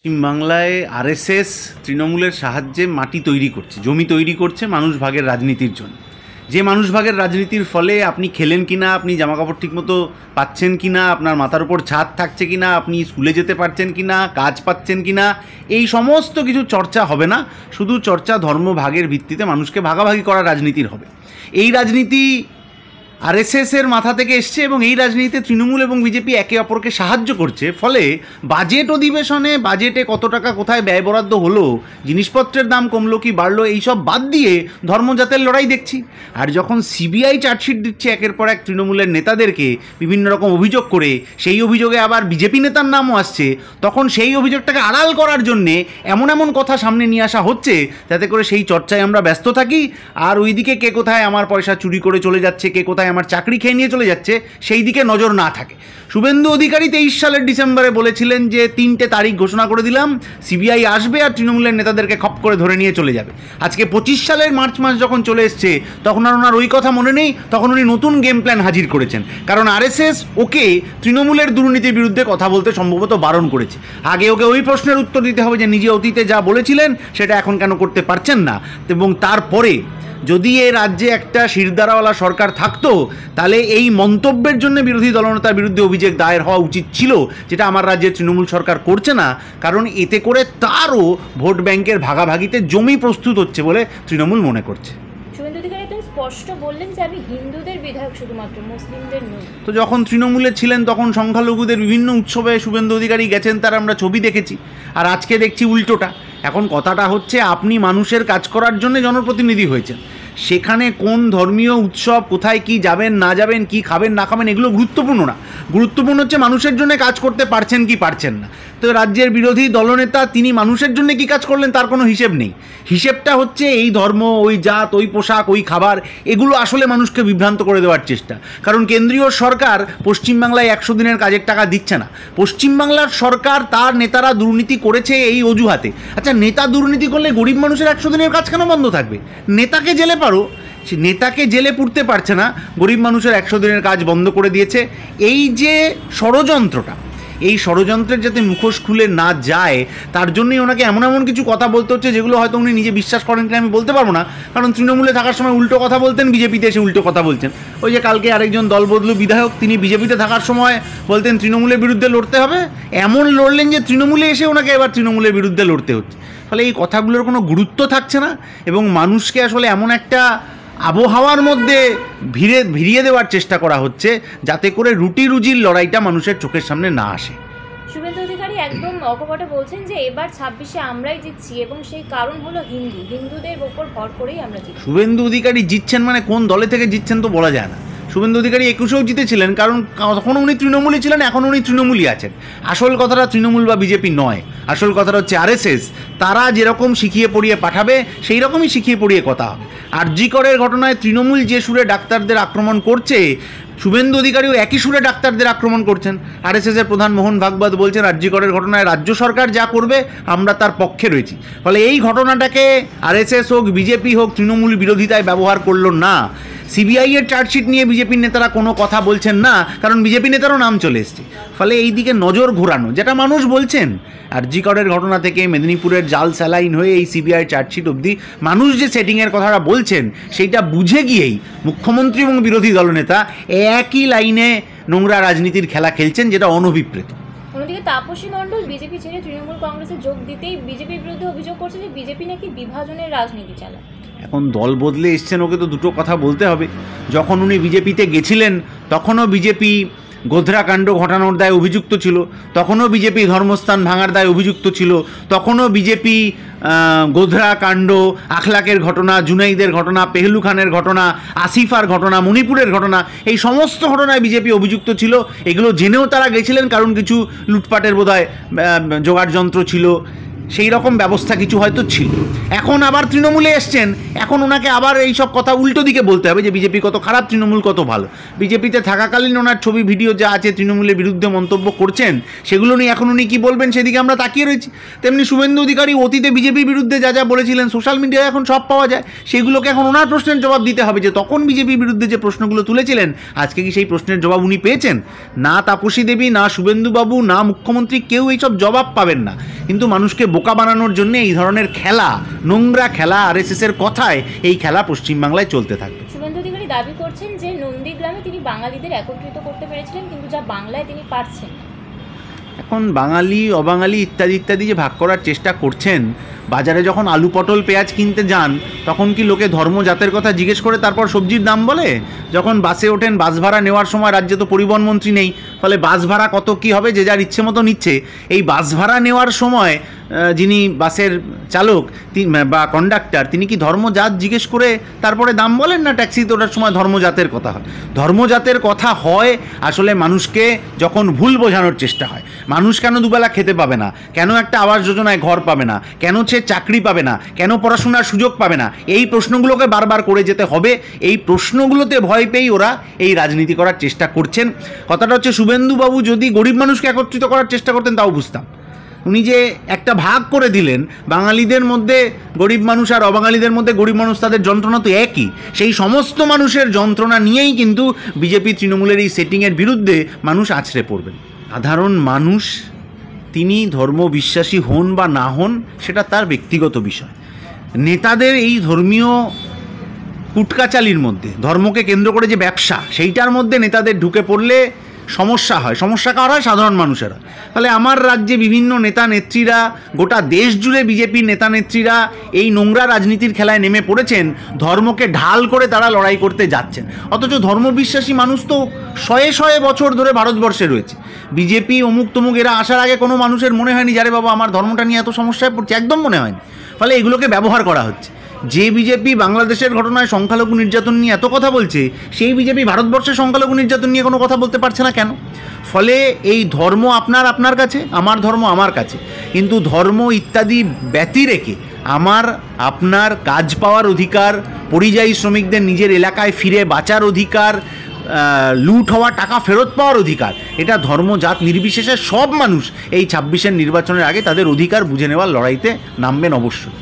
পশ্চিমবাংলায় আরএসএস তৃণমূলের সাহায্যে মাটি তৈরি করছে, জমি তৈরি করছে মানুষ ভাগের রাজনীতির জন্য। যে মানুষ ভাগের রাজনীতির ফলে আপনি খেলেন কিনা, আপনি জামাকাপড় ঠিকমতো পাচ্ছেন কিনা, আপনার মাথার উপর ছাদ থাকছে কিনা, আপনি স্কুলে যেতে পারছেন কিনা, কাজ পাচ্ছেন কিনা, এই সমস্ত কিছু চর্চা হবে না। শুধু চর্চা ধর্ম ভাগের ভিত্তিতে মানুষকে ভাগাভাগি করা রাজনীতির হবে। এই রাজনীতি আরএসএসের মাথা থেকে এসছে এবং এই রাজনীতিতে তৃণমূল এবং বিজেপি একে অপরকে সাহায্য করছে। ফলে বাজেট অধিবেশনে বাজেটে কত টাকা কোথায় ব্যয় বরাদ্দ হলো, জিনিসপত্রের দাম কমলো কি বাড়লো, এইসব বাদ দিয়ে ধর্মজাতের লড়াই দেখছি। আর যখন সিবিআই চার্জশিট দিচ্ছে একের পর এক তৃণমূলের নেতাদেরকে বিভিন্ন রকম অভিযোগ করে, সেই অভিযোগে আবার বিজেপি নেতার নামও আসছে, তখন সেই অভিযোগটাকে আড়াল করার জন্যে এমন এমন কথা সামনে নিয়ে আসা হচ্ছে যাতে করে সেই চর্চায় আমরা ব্যস্ত থাকি। আর ওইদিকে কে কোথায় আমার পয়সা চুরি করে চলে যাচ্ছে, কে কোথায় আমার চাকরি খেয়ে নিয়ে চলে যাচ্ছে, সেই দিকে নজর না থাকে। শুভেন্দু অধিকারী 23 সালের ডিসেম্বরে বলেছিলেন যে 3টে তারিখ ঘোষণা করে দিলাম, সিবিআই আসবে আর তৃণমূলের নেতাদেরকে খপ করে ধরে নিয়ে চলে যাবে। আজকে 25 সালের মার্চ মাস যখন চলে এসছে তখন আর ওনার ওই কথা মনে নেই, তখন উনি নতুন গেম প্ল্যান হাজির করেছেন। কারণ আরএসএস ওকে তৃণমূলের দুর্নীতির বিরুদ্ধে কথা বলতে সম্ভবত বারণ করেছে। আগে ওকে ওই প্রশ্নের উত্তর দিতে হবে যে নিজে অতীতে যা বলেছিলেন সেটা এখন কেন করতে পারছেন না। এবং তারপরে যদি এ রাজ্যে একটা শিরদাঁড়াওয়ালা সরকার থাকতো তাহলে এই মন্তব্যের জন্য বিরোধী দলনেতার বিরুদ্ধে অভিযোগ দায়ের হওয়া উচিত ছিল, যেটা আমার রাজ্যে তৃণমূল সরকার করছে না। কারণ এতে করে তারও ভোট ব্যাংকের ভাগাভাগিতে জমি প্রস্তুত হচ্ছে বলে তৃণমূল মনে করছে। শুভেন্দু অধিকারী একদম স্পষ্ট বললেন যে আমি হিন্দুদের বিধায়ক, শুধুমাত্র মুসলিমদের নই। তো যখন তৃণমূলে ছিলেন তখন সংখ্যালঘুদের বিভিন্ন উৎসবে শুভেন্দু অধিকারী গেছেন, তার আমরা ছবি দেখেছি। আর আজকে দেখছি উল্টোটা। এখন কথাটা হচ্ছে আপনি মানুষের কাজ করার জন্য জনপ্রতিনিধি হয়েছেন, সেখানে কোন ধর্মীয় উৎসব, কোথায় কি যাবেন না যাবেন, কি খাবেন না খাবেন, এগুলো গুরুত্বপূর্ণ না। গুরুত্বপূর্ণ হচ্ছে মানুষের জন্য কাজ করতে পারছেন কি পারছেন না। তো রাজ্যের বিরোধী দলনেতা তিনি মানুষের জন্য কি কাজ করলেন তার কোনো হিসেব নেই। হিসেবটা হচ্ছে এই ধর্ম, ওই জাত, ওই পোশাক, ওই খাবার, এগুলো আসলে মানুষকে বিভ্রান্ত করে দেওয়ার চেষ্টা। কারণ কেন্দ্রীয় সরকার পশ্চিমবাংলায় 100 দিনের কাজের টাকা দিচ্ছে না। পশ্চিমবাংলার সরকার তার নেতারা দুর্নীতি করেছে এই অজুহাতে। আচ্ছা, নেতা দুর্নীতি করলে গরিব মানুষের 100 দিনের কাজ কেন বন্ধ থাকবে? নেতাকে জেলে পারো, নেতাকে জেলে পুরতে পারছে না, গরিব মানুষের 100 দিনের কাজ বন্ধ করে দিয়েছে। এই যে ষড়যন্ত্রটা, এই ষড়যন্ত্রের যাতে মুখোশ খুলে না যায় তার জন্যই ওনাকে এমন এমন কিছু কথা বলতে হচ্ছে যেগুলো হয়তো উনি নিজে বিশ্বাস করেন কিনা আমি বলতে পারবো না। কারণ তৃণমূলে থাকার সময় উল্টো কথা বলতেন, বিজেপিতে এসে উল্টো কথা বলছেন। ওই যে কালকে আরেকজন দলবদলু বিধায়ক, তিনি বিজেপিতে থাকার সময় বলতেন তৃণমূলের বিরুদ্ধে লড়তে হবে, এমন লড়লেন যে তৃণমূলে এসে ওনাকে এবার তৃণমূলের বিরুদ্ধে লড়তে হচ্ছে। ফলে এই কথাগুলোর কোনো গুরুত্ব থাকছে না এবং মানুষকে আসলে এমন একটা আবহাওয়ার মধ্যে ভিড়িয়ে দেওয়ার চেষ্টা করা হচ্ছে যাতে করে রুটি রুজির লড়াইটা মানুষের চোখের সামনে না আসে। শুভেন্দু অধিকারী একদম অকপটে বলছেন যে এবার 26-এ আমরাই জিতছি এবং সেই কারণ হলো হিন্দুদের ওপর ভর করেই আমরা জিতছি। শুভেন্দু অধিকারী জিতছেন মানে কোন দলে থেকে জিতছেন তো বলা যায় না। শুভেন্দু অধিকারী 21-এও জিতেছিলেন, কারণ তখনও উনি তৃণমূলই ছিলেন, এখন উনি তৃণমূলই আছেন। আসল কথাটা তৃণমূল বা বিজেপি নয়, আসল কথাটা হচ্ছে আরএসএস। তারা যেরকম শিখিয়ে পড়িয়ে পাঠাবে সেই রকমই শিখিয়ে পড়িয়ে কথা হবে। আরজি করের ঘটনায় তৃণমূল যে সুরে ডাক্তারদের আক্রমণ করছে, শুভেন্দু অধিকারীও একই সুরে ডাক্তারদের আক্রমণ করছেন। আরএসএসের প্রধান মোহন ভাগবত বলছেন আরজি করের ঘটনায় রাজ্য সরকার যা করবে আমরা তার পক্ষে রয়েছি। ফলে এই ঘটনাটাকে আরএসএস হোক, বিজেপি হোক, তৃণমূল বিরোধিতায় ব্যবহার করলো না। সিবিআই এর চার্জশিট নিয়ে বিজেপির নেতারা কোনো কথা বলছেন না, কারণ বিজেপি নেতারও নাম চলে এসছে। ফলে এই দিকে নজর ঘোরানো, যেটা মানুষ বলছেন আরজি করের ঘটনা থেকে মেদিনীপুরের জাল স্যালাইন হয়ে এই সিবিআই চার্জশিট অবধি মানুষ যে সেটিংয়ের কথাটা বলছেন সেইটা বুঝে গিয়েই মুখ্যমন্ত্রী এবং বিরোধী দলনেতা একই লাইনে নোংরা রাজনীতির খেলা খেলছেন, যেটা অনভিপ্রেত। অন্যদিকে তাপসী মণ্ডল বিজেপি ছেড়ে তৃণমূল কংগ্রেসে যোগ দিতেই বিজেপির বিরুদ্ধে অভিযোগ করছে যে বিজেপি নাকি বিভাজনের রাজনীতি চালায়। এখন দল বদলে এসছেন, ওকে তো দুটো কথা বলতে হবে। যখন উনি বিজেপিতে গেছিলেন তখনও বিজেপি গোধরা কাণ্ড ঘটানোর দায়ে অভিযুক্ত ছিল, তখনও বিজেপি ধর্মস্থান ভাঙার দায়ে অভিযুক্ত ছিল, তখনও বিজেপি গোধরা কাণ্ড, আখলাকের ঘটনা, জুনাইদের ঘটনা, পেহলু খানের ঘটনা, আসিফার ঘটনা, মণিপুরের ঘটনা, এই সমস্ত ঘটনায় বিজেপি অভিযুক্ত ছিল। এগুলো জেনেও তারা গেছিলেন, কারণ কিছু লুটপাটের বোধহয় জোগাড় যন্ত্র ছিল। সেই রকম ব্যবস্থা কিছু হয়তো ছিল। এখন আবার তৃণমূলে এসছেন, এখন ওনাকে আবার এই সব কথা উল্টো দিকে বলতে হবে যে বিজেপি কত খারাপ, তৃণমূল কত ভালো। বিজেপিতে থাকাকালীন ওনার ছবি ভিডিও যা আছে তৃণমূলের বিরুদ্ধে মন্তব্য করছেন, সেগুলো নিয়ে এখন উনি কী বলবেন সেদিকে আমরা তাকিয়ে রয়েছি। তেমনি শুভেন্দু অধিকারী অতীতে বিজেপির বিরুদ্ধে যা যা বলেছিলেন সোশ্যাল মিডিয়ায় এখন সব পাওয়া যায়, সেগুলোকে এখন ওনার প্রশ্নের জবাব দিতে হবে যে তখন বিজেপির বিরুদ্ধে যে প্রশ্নগুলো তুলেছিলেন আজকে কি সেই প্রশ্নের জবাব উনি পেয়েছেন? না তাপসী দেবী, না শুভেন্দুবাবু, না মুখ্যমন্ত্রী কেউ এইসব জবাব পাবেন না। কিন্তু মানুষকে বোকা বানানোর জন্য এই ধরনের খেলা, নোংরা খেলা, আরএসএসের কথায় এই খেলা পশ্চিমবাংলায় চলতে থাকবে। শুভেন্দু অধিকারী দাবি করছেন যে নন্দীগ্রামে তিনি বাঙালিদের একত্রিত করতে পেরেছিলেন, কিন্তু যা বাংলায় তিনি পারছেন। এখন বাঙালি অবাঙালি ইত্যাদি ইত্যাদি যে ভাগ করার চেষ্টা করছেন, বাজারে যখন আলু পটল পেঁয়াজ কিনতে যান তখন কি লোকে ধর্ম জাতের কথা জিজ্ঞেস করে তারপর সবজির দাম বলে? যখন বাসে ওঠেন, বাস ভাড়া নেওয়ার সময় রাজ্যে তো পরিবহন মন্ত্রী নেই, ফলে বাস ভাড়া কত কী হবে যে যার ইচ্ছে মতো নিচ্ছে। এই বাস ভাড়া নেওয়ার সময় যিনি বাসের চালক বা কন্ডাক্টর, তিনি কি ধর্মজাত জিজ্ঞেস করে তারপরে দাম বলেন? না ট্যাক্সিতে ওঠার সময় ধর্মজাতের কথা হয়? ধর্মজাতের কথা হয় আসলে মানুষকে যখন ভুল বোঝানোর চেষ্টা হয়। মানুষ কেন দুবেলা খেতে পাবে না, কেন একটা আবাস যোজনায় ঘর পাবে না, কেন সে চাকরি পাবে না, কেন পড়াশোনার সুযোগ পাবে না, এই প্রশ্নগুলোকে বারবার করে যেতে হবে। এই প্রশ্নগুলোতে ভয় পেয়েই ওরা এই রাজনীতি করার চেষ্টা করছেন। কথাটা হচ্ছে, শুভেন্দুবাবু যদি গরিব মানুষকে একত্রিত করার চেষ্টা করতেন তাও বুঝতাম। উনি যে একটা ভাগ করে দিলেন, বাঙালিদের মধ্যে গরিব মানুষ আর অবাঙালিদের মধ্যে গরিব মানুষ, তাদের যন্ত্রণা তো একই। সেই সমস্ত মানুষের যন্ত্রণা নিয়েই কিন্তু বিজেপি তৃণমূলের এই সেটিংয়ের বিরুদ্ধে মানুষ আছড়ে পড়বেন। সাধারণ মানুষ তিনি ধর্মবিশ্বাসী হন বা না হন সেটা তার ব্যক্তিগত বিষয়। নেতাদের এই ধর্মীয় কুটকাচালির মধ্যে, ধর্মকে কেন্দ্র করে যে ব্যবসা, সেইটার মধ্যে নেতাদের ঢুকে পড়লে সমস্যা হয়। সমস্যা কার হয়? সাধারণ মানুষেরা। তাহলে আমার রাজ্যে বিভিন্ন নেতা নেত্রীরা, গোটা দেশ জুড়ে বিজেপির নেতা নেত্রীরা এই নোংরা রাজনীতির খেলায় নেমে পড়েছেন, ধর্মকে ঢাল করে তারা লড়াই করতে যাচ্ছেন। অথচ ধর্মবিশ্বাসী মানুষ তো শয়ে শয়ে বছর ধরে ভারতবর্ষে রয়েছে। বিজেপি অমুক তমুক এরা আসার আগে কোনো মানুষের মনে হয়নি যারে বাবা আমার ধর্মটা নিয়ে এত সমস্যায় পড়ছে, একদম মনে হয়নি। ফলে এগুলোকে ব্যবহার করা হচ্ছে। যে বিজেপি বাংলাদেশের ঘটনায় সংখ্যালঘু নির্যাতন নিয়ে এত কথা বলছে, সেই বিজেপি ভারতবর্ষের সংখ্যালঘু নির্যাতন নিয়ে কোনো কথা বলতে পারছে না কেন? ফলে এই ধর্ম আপনার কাছে, আমার ধর্ম আমার কাছে, কিন্তু ধর্ম ইত্যাদি ব্যতি রেখে আমার আপনার কাজ পাওয়ার অধিকার, পরিযায়ী শ্রমিকদের নিজের এলাকায় ফিরে বাঁচার অধিকার, লুট হওয়া টাকা ফেরত পাওয়ার অধিকার, এটা ধর্মজাত নির্বিশেষে সব মানুষ এই ২৬-এর নির্বাচনের আগে তাদের অধিকার বুঝে নেওয়ার লড়াইতে নামবেন অবশ্যই।